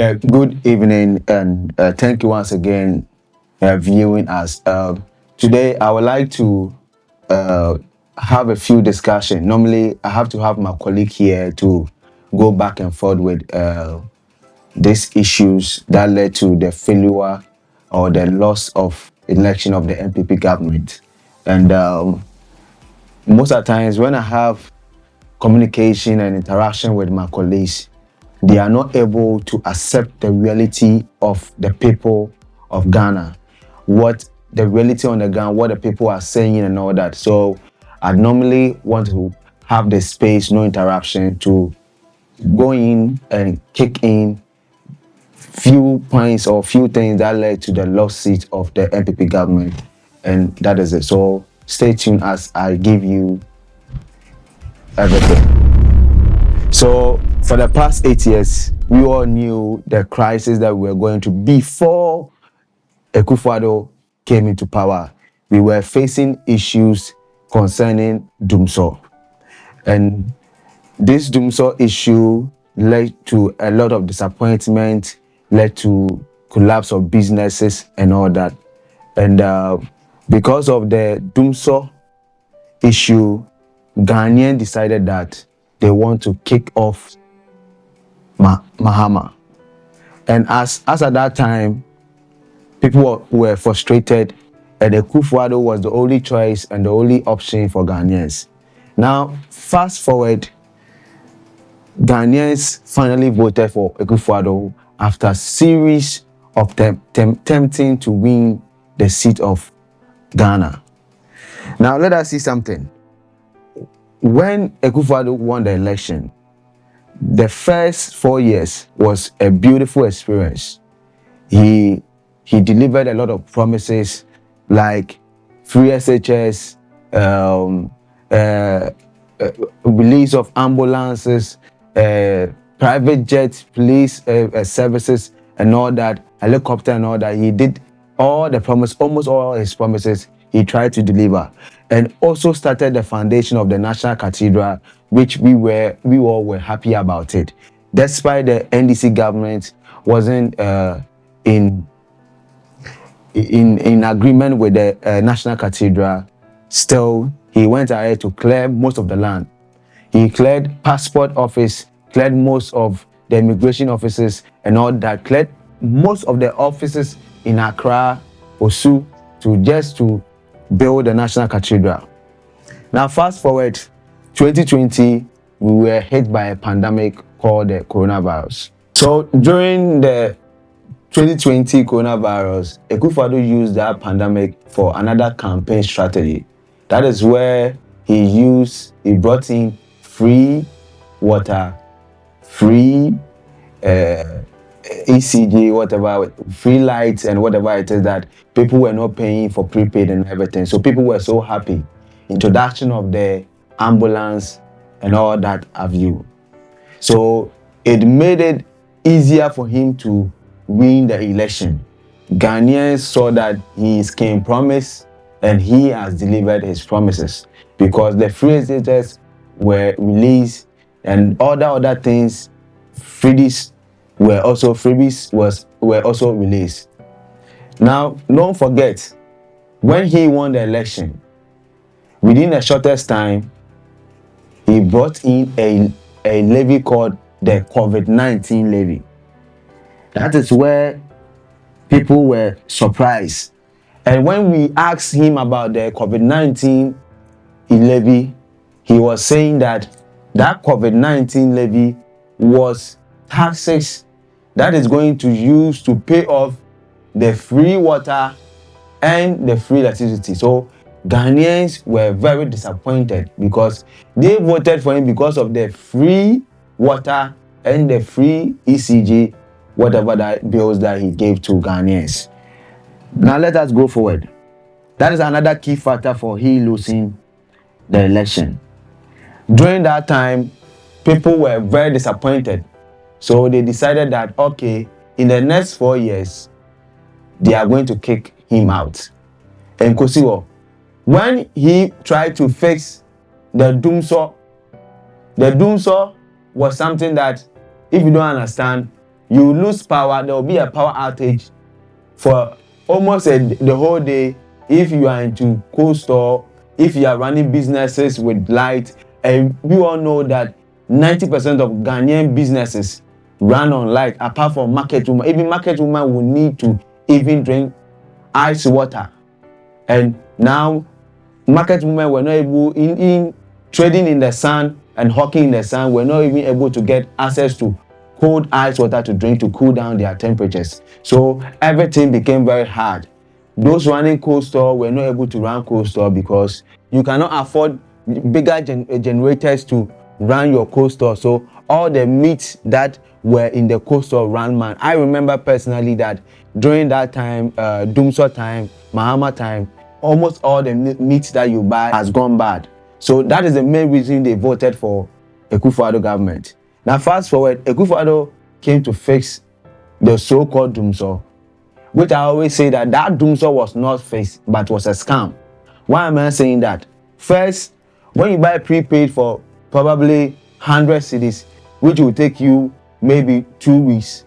Good evening, and thank you once again viewing us. Today, I would like to uh, have a few discussion. Normally, I have to have my colleague here to go back and forth with these issues that led to the failure or the loss of election of the MPP government. And most of the times, when I have communication and interaction with my colleagues, they are not able to accept the reality of the people of Ghana, what the reality on the ground, what the people are saying and all that. So I normally want to have the space, no interruption, to go in and kick in few points or few things that led to the lost seat of the MPP government. And that is it. So stay tuned as I give you everything. So for the past 8 years, we all knew the crisis that we were going to before Akufo-Addo came into power. We were facing issues concerning Dumsor. And this Dumsor issue led to a lot of disappointment, led to collapse of businesses and all that. And because of the Dumsor issue, Ghanaian decided that they want to kick off Mahama. And as at that time, people were frustrated, and Akufo-Addo was the only choice and the only option for Ghanaians. Now, fast forward, Ghanaians finally voted for Akufo-Addo after a series of tempting to win the seat of Ghana. Now, let us see something. When Akufo-Addo won the election, the first 4 years was a beautiful experience. He delivered a lot of promises like free SHS, release of ambulances, private jet police services and all that, helicopter and all that. He did all the promise, almost all his promises he tried to deliver, and also started the foundation of the National Cathedral, which we all were happy about it. Despite the NDC government wasn't in agreement with the National Cathedral, still he went ahead to clear most of the land. He cleared passport office, cleared most of the immigration offices and all that, cleared most of the offices in Accra, Osu, to build the National Cathedral. Now fast forward 2020, we were hit by a pandemic called the coronavirus. So during the 2020 coronavirus, Akufo-Addo used that pandemic for another campaign strategy. That is where he brought in free water, free ECG, whatever, free lights and whatever it is that people were not paying for prepaid and everything. So people were so happy. Introduction of the ambulance and all that have you. So it made it easier for him to win the election. Ghanaians saw that he came promise and he has delivered his promises, because the free status were released and other things, freebies were also released. Now, don't forget, when he won the election, within the shortest time, he brought in a levy called the COVID-19 levy. That is where people were surprised. And when we asked him about the COVID-19 levy, he was saying that COVID-19 levy was taxes that is going to use to pay off the free water and the free electricity. So Ghanaians were very disappointed because they voted for him because of the free water and the free ECG, whatever that bills that he gave to Ghanaians. Now let us go forward. That is another key factor for he losing the election. During that time, people were very disappointed. So they decided that, okay, in the next 4 years, they are going to kick him out. And Kosiwo, when he tried to fix the Dumsor was something that, if you don't understand, you lose power, there will be a power outage for almost the whole day. If you are into cold store, if you are running businesses with light, and we all know that 90% of Ghanaian businesses run on light, apart from market woman. Even market woman will need to even drink ice water. And now market women were not able in trading in the sun and hawking in the sun, were not even able to get access to cold ice water to drink to cool down their temperatures. So everything became very hard. Those running cold store were not able to run cold store because you cannot afford bigger generators to run your cold store. So all the meats that were in the cold store ran man. I remember personally that during that time, Doomsor time, Mahama time, almost all the meat that you buy has gone bad. So that is the main reason they voted for Akufo-Addo government. Now fast forward, Akufo-Addo came to fix the so-called Doomsor, which I always say that Doomsor was not fixed but was a scam. Why am I saying that? First, when you buy prepaid for probably 100 cedis, which will take you maybe 2 weeks,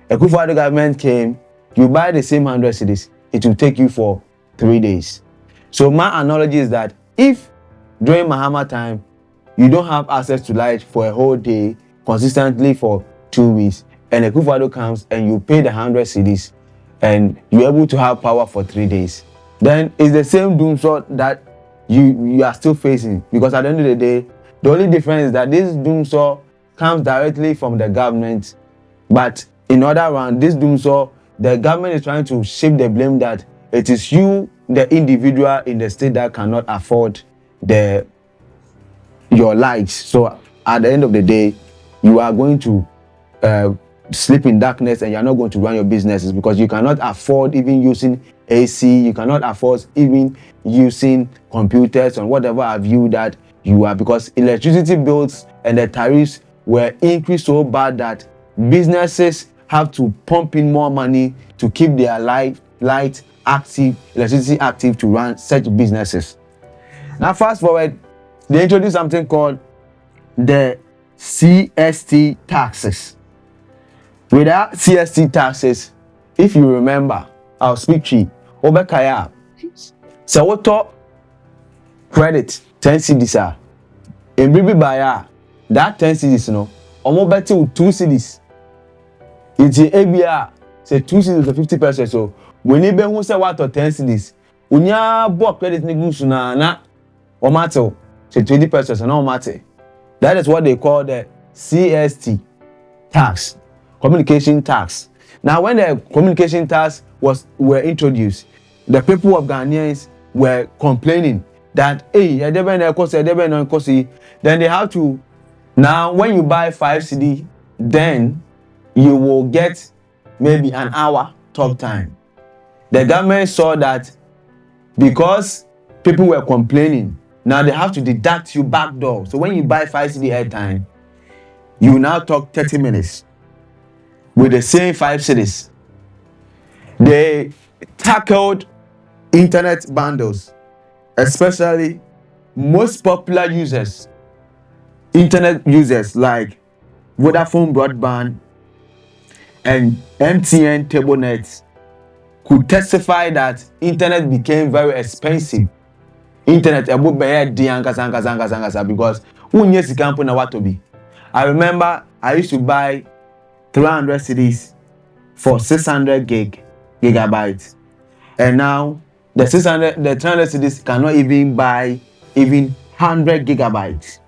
Akufo-Addo government came, you buy the same 100 cedis, it will take you for 3 days. So my analogy is that if during Mahama time you don't have access to light for a whole day consistently for 2 weeks, and Akufo-Addo comes and you pay the 100 cedis and you're able to have power for 3 days, then it's the same Doomsor that you are still facing, because at the end of the day, the only difference is that this Doomsor comes directly from the government, but in other round, this Doomsor, the government is trying to shift the blame that it is you, the individual in the state, that cannot afford your lights. So at the end of the day, you are going to sleep in darkness and you are not going to run your businesses because you cannot afford even using AC, you cannot afford even using computers and whatever have you that you are, because electricity bills and the tariffs were increased so bad that businesses have to pump in more money to keep their light active, electricity active to run such businesses. Now fast forward, they introduced something called the CST taxes. Without CST taxes, if you remember, I'll speak to you. Obekaya, so what talk credit 10 cedis in Bibi Baya, that 10 cedis, no, almost better with 2 cedis. It's the ABR, say 2 cedis for 50%. So when you be who say what or 10 cedis, when you book credit na or matter, say 20% and no matter. That is what they call the CST tax, communication tax. Now, when the communication tax were introduced, the people of Ghanaians were complaining that then they have to, now when you buy 5 CD, then you will get maybe an hour talk time. The government saw that because people were complaining, now they have to deduct you back door. So when you buy 5 CD airtime, you now talk 30 minutes with the same 5 cedis. They tackled internet bundles, especially most popular users, internet users like Vodafone broadband and MTN table nets could testify that internet became very expensive. Internet because I remember I used to buy 300 cedis for 600 gigabytes, and now the 300 cedis cannot even buy even 100 gigabytes,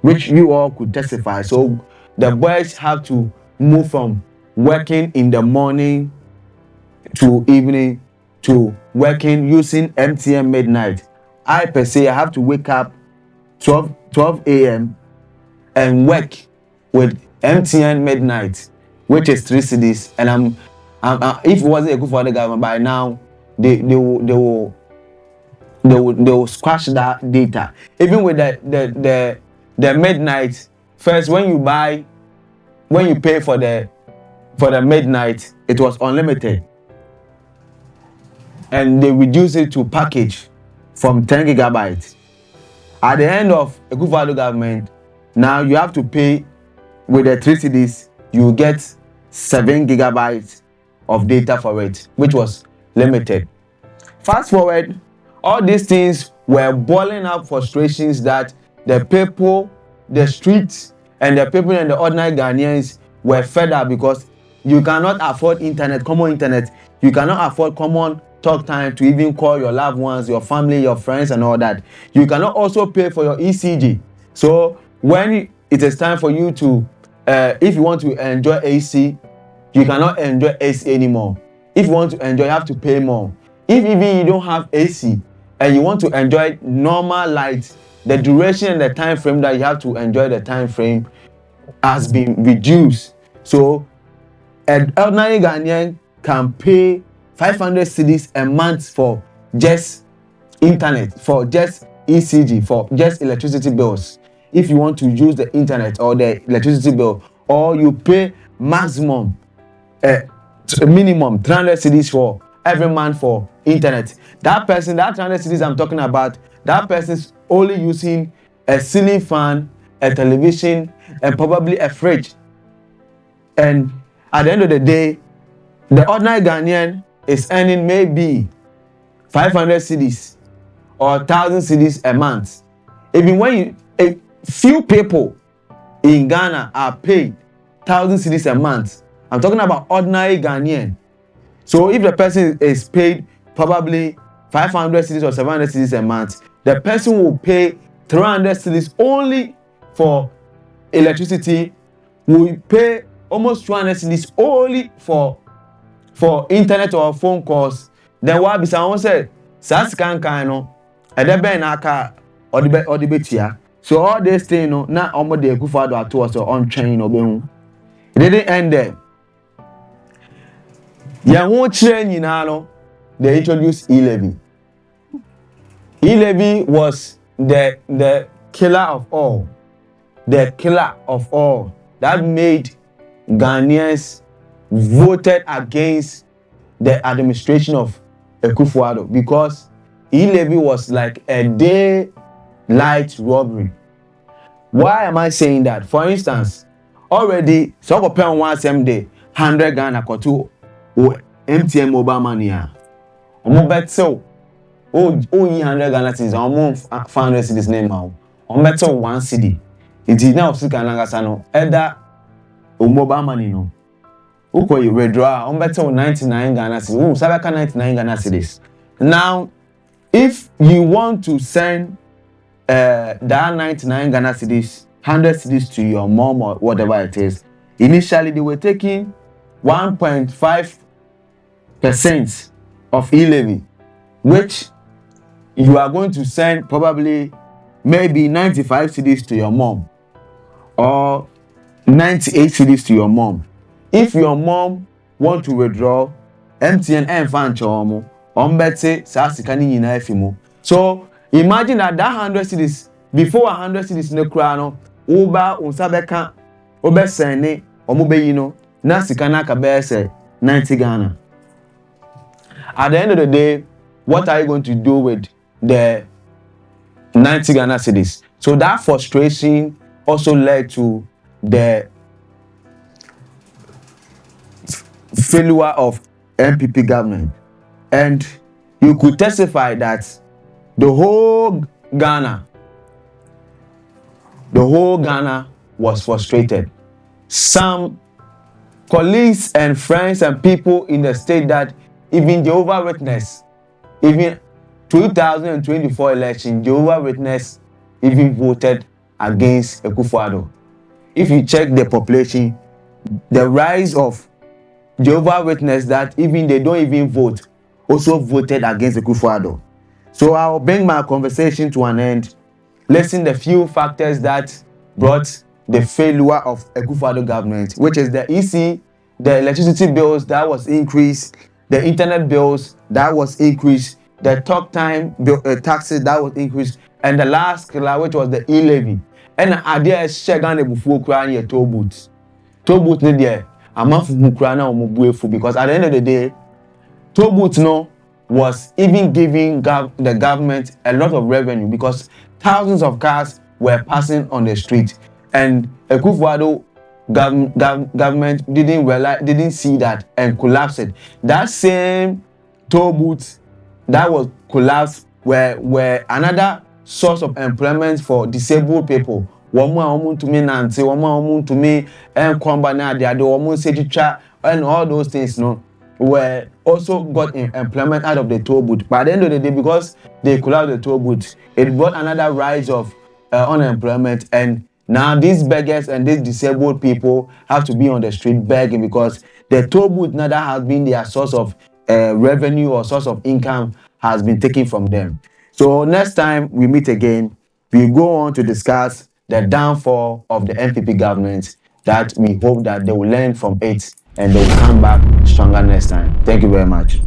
which you all could testify. So the boys have to move from working in the morning to evening to working using MTN midnight. I per se, I have to wake up 12 a.m. and work with MTN midnight, which is 3 cedis. And if it wasn't a good for the government by now, they will squash that data. Even with the midnight, first when you pay for the midnight, it was unlimited, and they reduced it to package from 10 gigabytes. At the end of a good value government, now you have to pay with the 3 cedis, you get 7 gigabytes of data for it, which was limited. Fast forward, all these things were boiling up frustrations that the people, the streets, and the people and the ordinary Ghanaians were fed up because you cannot afford internet, common internet. You cannot afford common talk time to even call your loved ones, your family, your friends, and all that. You cannot also pay for your ECG. So when it is time for you to, if you want to enjoy AC, you cannot enjoy AC anymore. If you want to enjoy, you have to pay more. If even you don't have AC and you want to enjoy normal light, the duration and the time frame that you have to enjoy the time frame has been reduced. So an ordinary Ghanaian can pay 500 cedis a month for just internet, for just ECG, for just electricity bills. If you want to use the internet or the electricity bill, or you pay maximum minimum 300 cedis for every month for internet. That person, that 300 cedis I'm talking about, that person's only using a ceiling fan, a television, and probably a fridge. And at the end of the day, the ordinary Ghanaian is earning maybe 500 cedis or 1,000 cedis a month. Even when a few people in Ghana are paid 1,000 cedis a month, I'm talking about ordinary Ghanaian. So if the person is paid probably 500 cedis or 700 cedis a month, the person will pay 300 cedis only for electricity, will pay almost 200 cedis only for internet or phone calls. Then what be someone said, Saskan no, and then Ben Aka or the betia. So all this thing, no, not almost the Kufado to us or on train or being. It didn't end there. Yeah, won't train you now. They introduced e-levy. E-levy was the killer of all. The killer of all. That made Ghanaians voted against the administration of Akufo-Addo because e-levy was like a daylight robbery. Why am I saying that? For instance, already so go pay on one same day 100 Ghana koto MTN mobile money a omo bet so o yi 100 Ghana cedis omo 500 cedis name ma omo bet so 1 cedi it is now sika na gasa no either o mobile money no o ko you withdraw omo bet so 99 Ghana cedis o sabeka 99 Ghana cedis. Now if you want to send that 99 Ghana cedis 100 cedis to your mom or whatever it is, initially they were taking 1.5% of e-levy, which you are going to send probably maybe 95 cedis to your mom or 98 cedis to your mom. If your mom want to withdraw, MTN and Fanchomo, Ombete, Sasikani Nina Efimo. So imagine that 100 cedis, before 100 cedis no crown, Uba, Unsabeka, Obesene, Omubeyino, Nasikana Kabese, 90 Ghana. At the end of the day, what are you going to do with the 90 Ghana cedis? So that frustration also led to the failure of MPP government. And you could testify that the whole Ghana was frustrated. Some colleagues and friends and people in the state that even Jehovah's Witness, even 2024 election, Jehovah's Witness even voted against Akufo-Addo. If you check the population, the rise of Jehovah's Witness that even they don't even vote also voted against Akufo-Addo. So I'll bring my conversation to an end, listing the few factors that brought the failure of Akufo-Addo government, which is the EC, the electricity bills that was increased, the internet bills that was increased, the talk time bill, taxes that was increased, and the last killer, which was the e-levy. And idea is Shegan before crying your toll booths. Toll booth need there. I'm not crying because at the end of the day, toll booth no was even giving the government a lot of revenue because thousands of cars were passing on the street, and Akufo-Addo government didn't see that and collapsed it. That same toll booths that was collapsed were another source of employment for disabled people. Wɔn to me nante, wɔn to me kwamba na ade wɔn nse twitwa and all those things no were also got in employment out of the toll booth. But at the end of the day, because they collapsed the toll booth, it brought another rise of unemployment, and now these beggars and these disabled people have to be on the street begging because the toll booth now that has been their source of revenue or source of income has been taken from them. So next time we meet again, we go on to discuss the downfall of the NPP government, that we hope that they will learn from it and they will come back stronger next time. Thank you very much.